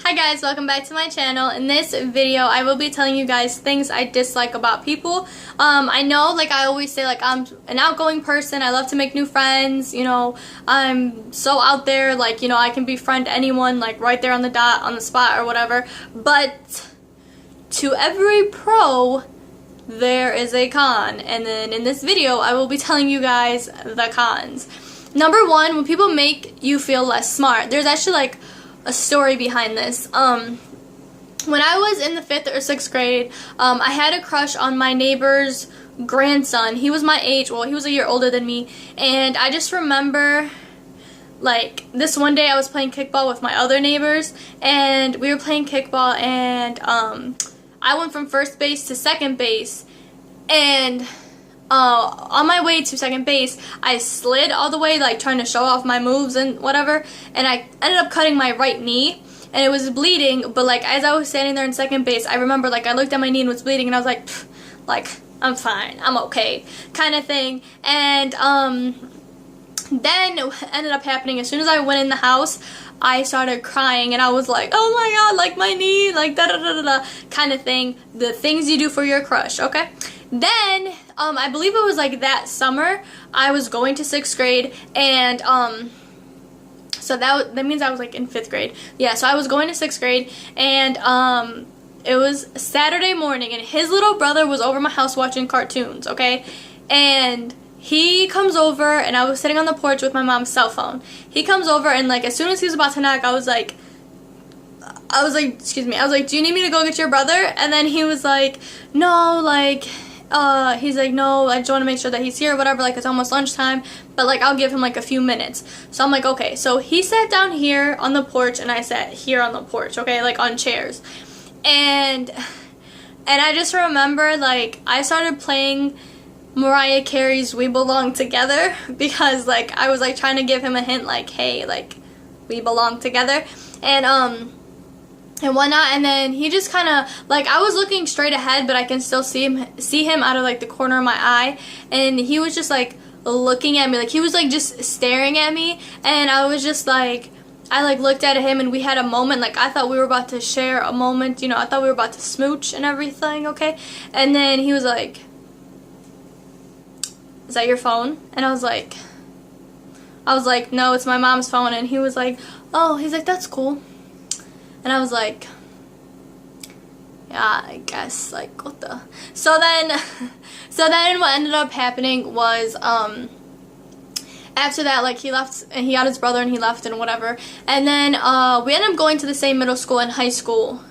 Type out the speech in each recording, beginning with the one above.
Hi guys, welcome back to my channel. In this video, I will be telling you guys things I dislike about people. I know, like I always say, like I'm an outgoing person. I love to make new friends. You know, I'm so out there, like, you know, I can befriend anyone, like right there on the dot, on the spot or whatever. But to every pro, there is a con. And then in this video, I will be telling you guys the cons. Number one, when people make you feel less smart. There's actually like a story behind this. When I was in the 5th or 6th grade, I had a crush on my neighbor's grandson. He was my age, well, he was a year older than me, and I just remember, like, this one day I was playing kickball with my other neighbors, and we were playing kickball, and I went from first base to second base, and on my way to second base, I slid all the way, like trying to show off my moves and whatever, and I ended up cutting my right knee, and it was bleeding, but like as I was standing there in second base, I remember like I looked at my knee and it was bleeding, and I was like, I'm fine, I'm okay, kind of thing. And then it ended up happening, as soon as I went in the house, I started crying, and I was like, oh my god, like my knee, like da da da da da, kind of thing. The things you do for your crush, okay? Then, I believe it was like that summer, I was going to 6th grade, and, so that means I was like in 5th grade. Yeah, so I was going to 6th grade, and, it was Saturday morning, and his little brother was over my house watching cartoons, okay? And he comes over, and I was sitting on the porch with my mom's cell phone. He comes over, and like, as soon as he was about to knock, I was like, excuse me, I was like, do you need me to go get your brother? And then he was like, no, like, he's like, no, I just want to make sure that he's here or whatever, like it's almost lunchtime, but like I'll give him like a few minutes. So I'm like, okay. So he sat down here on the porch, and I sat here on the porch, okay, like on chairs. And I just remember, like, I started playing Mariah Carey's We Belong Together, because like I was like trying to give him a hint, like, hey, like we belong together, and whatnot. And then he just kind of, like, I was looking straight ahead, but I can still see him out of like the corner of my eye, and he was just like looking at me, like he was like just staring at me, and I was just like, I like looked at him, and we had a moment, like I thought we were about to share a moment, you know, I thought we were about to smooch and everything, okay? And then he was like, is that your phone? And I was like, no, it's my mom's phone. And he was like, oh, he's like, that's cool. And I was like, yeah, I guess, like, what the? So then what ended up happening was, after that, like, he left, and he got his brother, and he left, and whatever. And then, we ended up going to the same middle school and high school,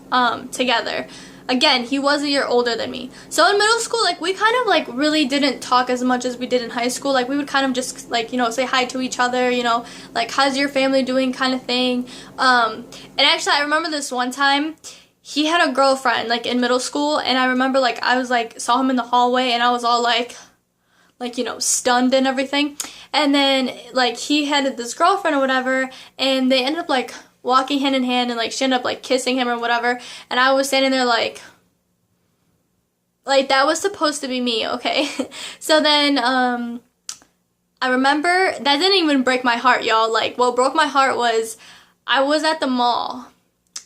together. Again, he was a year older than me. So in middle school, like, we kind of, like, really didn't talk as much as we did in high school. Like, we would kind of just, like, you know, say hi to each other, you know, like, how's your family doing kind of thing. And actually, I remember this one time, he had a girlfriend, like, in middle school, and I remember, like, I was, like, saw him in the hallway, and I was all, like, you know, stunned and everything. And then, like, he had this girlfriend or whatever, and they ended up, like, walking hand in hand, and like she ended up like kissing him or whatever, and I was standing there like that was supposed to be me, okay? So then I remember that didn't even break my heart, y'all. Like, what broke my heart was I was at the mall.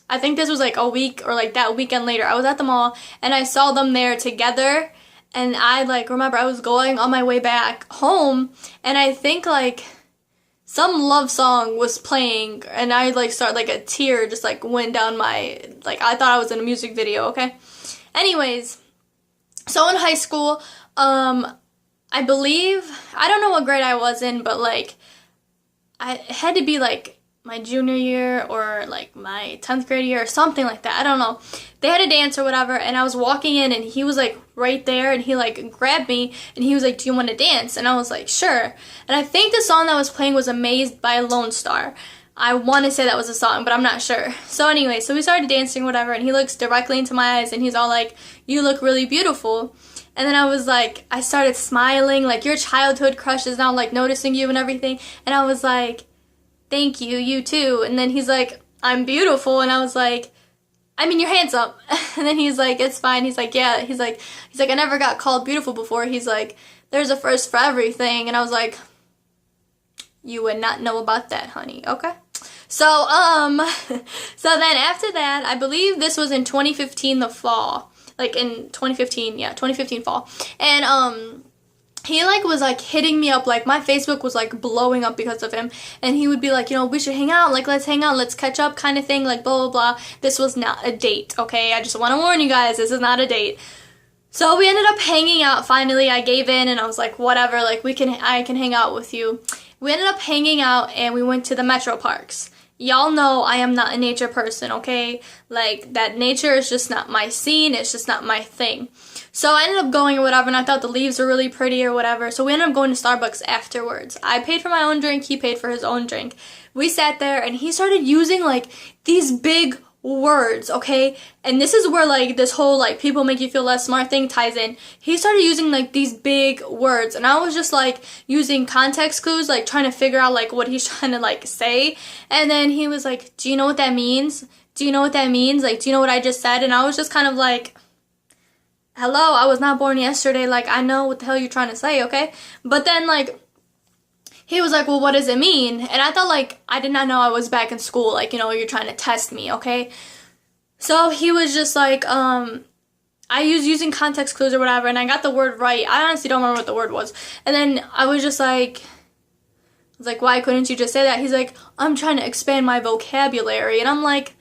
I think this was like a week or like that weekend later. I was at the mall, and I saw them there together, and I like remember I was going on my way back home, and I think like some love song was playing, and I like started, like a tear just like went down my, like I thought I was in a music video, okay? Anyways, so in high school, I believe, I don't know what grade I was in, but like, it had to be like my junior year or like my 10th grade year or something like that, I don't know. They had a dance or whatever, and I was walking in, and he was like right there, and he like grabbed me, and he was like, do you want to dance? And I was like, sure. And I think the song that was playing was Amazed by Lone Star. I want to say that was a song, but I'm not sure. So anyway, so we started dancing whatever, and he looks directly into my eyes, and he's all like, you look really beautiful. And then I was like, I started smiling, like your childhood crush is now like noticing you and everything. And I was like, thank you, you too. And then he's like, I'm beautiful. And I was like, I mean, you're handsome. And then he's like, it's fine. He's like, yeah. He's like, I never got called beautiful before. He's like, there's a first for everything. And I was like, you would not know about that, honey. Okay. So then after that, I believe this was in 2015, the fall. Like in 2015, yeah, 2015 fall. And he like was like hitting me up, like my Facebook was like blowing up because of him, and he would be like, we should hang out, like let's hang out, let's catch up kind of thing, like blah blah blah. This was not a date, okay? I just want to warn you guys, this is not a date. So we ended up hanging out. Finally I gave in and I was like, whatever, like I can hang out with you. We ended up hanging out and we went to the metro parks. Y'all know I am not a nature person, okay? Like, that nature is just not my scene, it's just not my thing. So I ended up going or whatever, and I thought the leaves were really pretty or whatever, so we ended up going to Starbucks afterwards. I paid for my own drink, he paid for his own drink. We sat there, and he started using, like, these big words, okay? And this is where, like, this whole, like, people make you feel less smart thing ties in. He started using, like, these big words, and I was just, like, using context clues, like, trying to figure out, like, what he's trying to, like, say. And then he was like, do you know what that means? Do you know what that means? Like, do you know what I just said? And I was just kind of like, hello, I was not born yesterday. Like, I know what the hell you're trying to say, okay? But then, like, he was like, well, what does it mean? And I thought, like, I did not know I was back in school. Like, you're trying to test me, okay? So he was just like, I was using context clues or whatever, and I got the word right. I honestly don't remember what the word was. And then I was just like, why couldn't you just say that? He's like, I'm trying to expand my vocabulary. And I'm like,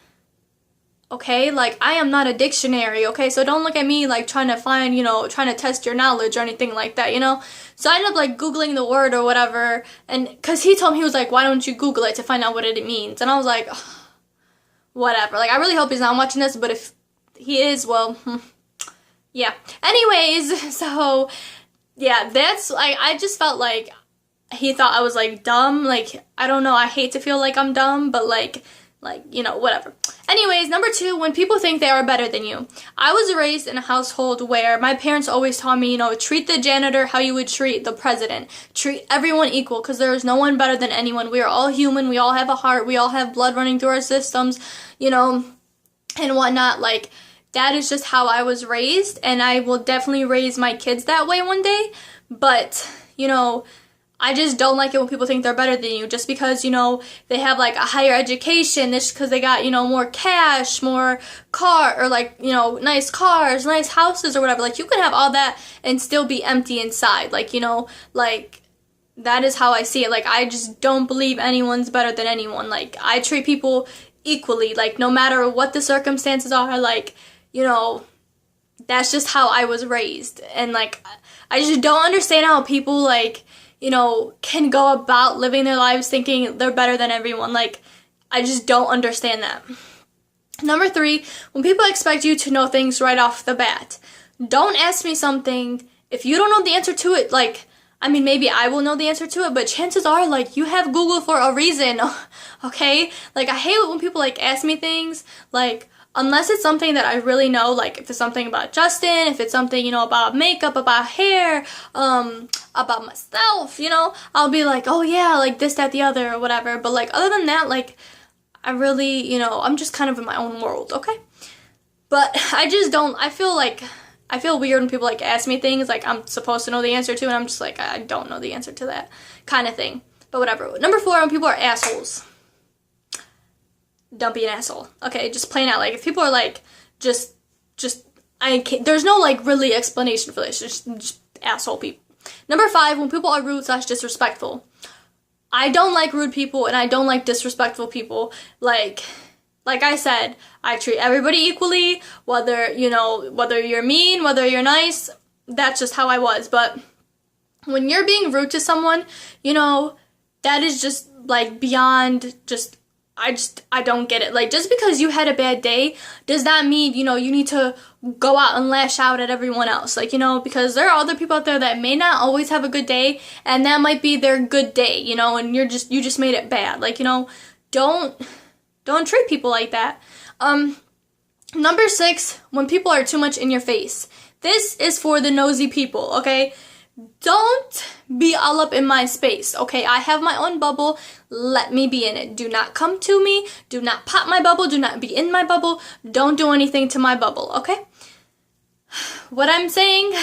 okay, like, I am not a dictionary, okay? So don't look at me like trying to find, trying to test your knowledge or anything like that, So I ended up, like, Googling the word or whatever, and, because he told me, he was like, why don't you Google it to find out what it means? And I was like, ugh, whatever. Like, I really hope he's not watching this, but if he is, well, yeah. Anyways, so, yeah, that's, like, I just felt like he thought I was, like, dumb. Like, I don't know, I hate to feel like I'm dumb, but, like, whatever. Anyways, number 2, when people think they are better than you. I was raised in a household where my parents always taught me, treat the janitor how you would treat the president. Treat everyone equal, because there is no one better than anyone. We are all human, we all have a heart, we all have blood running through our systems, and whatnot. Like, that is just how I was raised, and I will definitely raise my kids that way one day. But, I just don't like it when people think they're better than you just because, they have, like, a higher education, just because they got, more cash, more car, or, like, nice cars, nice houses or whatever. Like, you can have all that and still be empty inside. Like, like, that is how I see it. Like, I just don't believe anyone's better than anyone. Like, I treat people equally, like, no matter what the circumstances are, like, that's just how I was raised. And, like, I just don't understand how people, like, can go about living their lives thinking they're better than everyone. Like, I just don't understand that. Number 3, when people expect you to know things right off the bat. Don't ask me something if you don't know the answer to it. Like, I mean, maybe I will know the answer to it, but chances are, like, you have Google for a reason, okay? Like, I hate it when people, like, ask me things, like, unless it's something that I really know, like, if it's something about Justin, if it's something, about makeup, about hair, about myself, I'll be like, oh yeah, like, this, that, the other, or whatever. But, like, other than that, like, I really, I'm just kind of in my own world, okay? But I just don't, I feel weird when people, like, ask me things, like, I'm supposed to know the answer to, and I'm just like, I don't know the answer to that kind of thing. But whatever. Number 4, when people are assholes. Don't be an asshole. Okay, just plain out. Like, if people are, like, I can't, there's no, like, really explanation for this. Just asshole people. Number 5, when people are rude/disrespectful. I don't like rude people, and I don't like disrespectful people. Like I said, I treat everybody equally, whether you're mean, whether you're nice. That's just how I was. But when you're being rude to someone, that is just, like, beyond just, I don't get it. Like, just because you had a bad day does not mean, you need to go out and lash out at everyone else. Like, because there are other people out there that may not always have a good day, and that might be their good day, and you just made it bad. Like, don't treat people like that. Number 6, when people are too much in your face. This is for the nosy people, okay? Don't be all up in my space, okay? I have my own bubble. Let me be in it. Do not come to me. Do not pop my bubble. Do not be in my bubble. Don't do anything to my bubble, okay? What I'm saying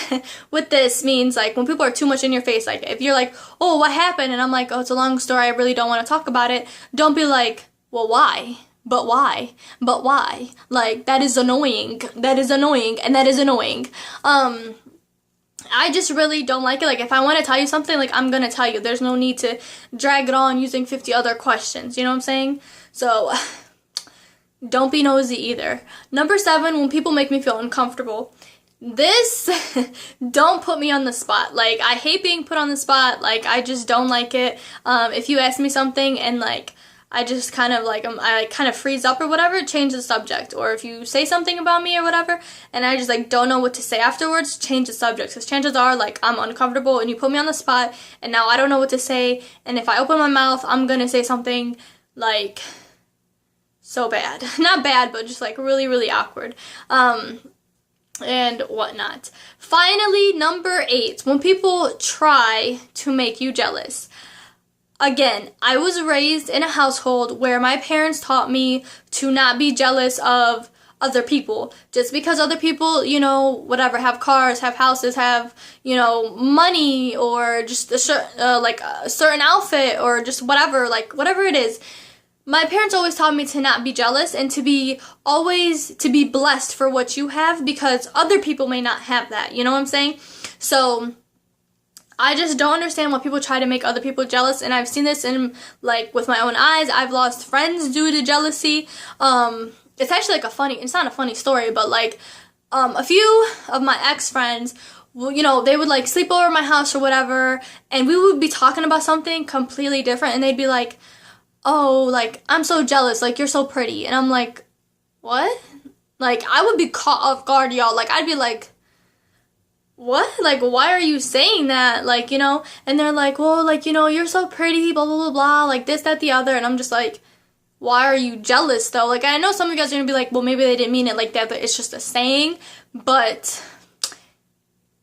with this means, like, when people are too much in your face, like, if you're like, oh, what happened? And I'm like, oh, it's a long story. I really don't want to talk about it. Don't be like, well, why? But why? But why? Like, that is annoying. That is annoying, and that is annoying. I just really don't like it. Like, if I want to tell you something, like, I'm gonna tell you. There's no need to drag it on using 50 other questions. You know what I'm saying? So, don't be nosy either. Number 7, when people make me feel uncomfortable. This, don't put me on the spot. Like, I hate being put on the spot. Like, I just don't like it. If you ask me something and, like, I just kind of, like, I kind of freeze up or whatever, change the subject. Or if you say something about me or whatever, and I just, like, don't know what to say afterwards, change the subject. Because chances are, like, I'm uncomfortable and you put me on the spot, and now I don't know what to say. And if I open my mouth, I'm gonna say something, like, so bad. Not bad, but just, like, really, really awkward. And whatnot. Finally, number 8, when people try to make you jealous. Again, I was raised in a household where my parents taught me to not be jealous of other people. Just because other people, you know, whatever, have cars, have houses, have, you know, money, or just a certain outfit, or just whatever, like, whatever it is. My parents always taught me to not be jealous and to be blessed for what you have, because other people may not have that. You know what I'm saying? So I just don't understand why people try to make other people jealous, and I've seen this in, like, with my own eyes. I've lost friends due to jealousy. It's actually, like, it's not a funny story, but, like, a few of my ex-friends, well, you know, they would, like, sleep over at my house or whatever, and we would be talking about something completely different, and they'd be like, oh, like, I'm so jealous, like, you're so pretty. And I'm like, what? Like, I would be caught off guard, y'all. Like, I'd be like, what? Like, why are you saying that? Like, you know? And they're like, well, like, you know, you're so pretty, blah, blah, blah, blah, like, this, that, the other. And I'm just like, why are you jealous, though? Like, I know some of you guys are gonna be like, well, maybe they didn't mean it like that, but it's just a saying. But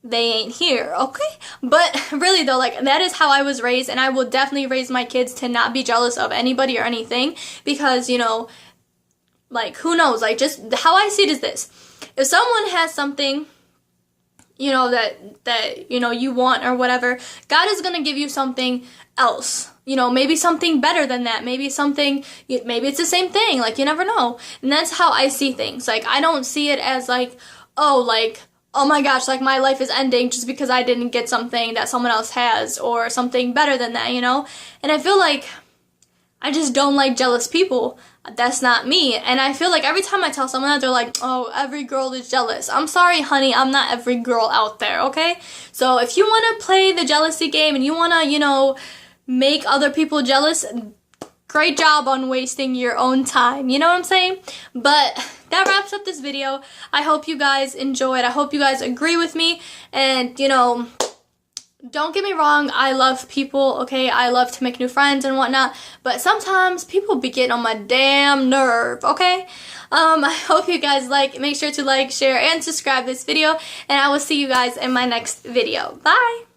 they ain't here, okay? But really, though, like, that is how I was raised, and I will definitely raise my kids to not be jealous of anybody or anything, because, you know, like, who knows? Like, just how I see it is this: if someone has something, you know, that you know, you want or whatever, God is gonna give you something else. You know, maybe something better than that. Maybe it's the same thing. Like, you never know. And that's how I see things. Like, I don't see it as like, oh my gosh, like, my life is ending just because I didn't get something that someone else has, or something better than that, you know? And I feel like I just don't like jealous people. That's not me. And I feel like every time I tell someone that, they're like, oh, every girl is jealous. I'm sorry, honey, I'm not every girl out there, okay? So if you want to play the jealousy game and you want to, you know, make other people jealous, great job on wasting your own time. You know what I'm saying? But that wraps up this video. I hope you guys enjoyed. I hope you guys agree with me. And, you know, don't get me wrong, I love people, okay? I love to make new friends and whatnot. But sometimes people be getting on my damn nerve, okay? I hope you guys make sure to like, share, and subscribe this video. And I will see you guys in my next video. Bye!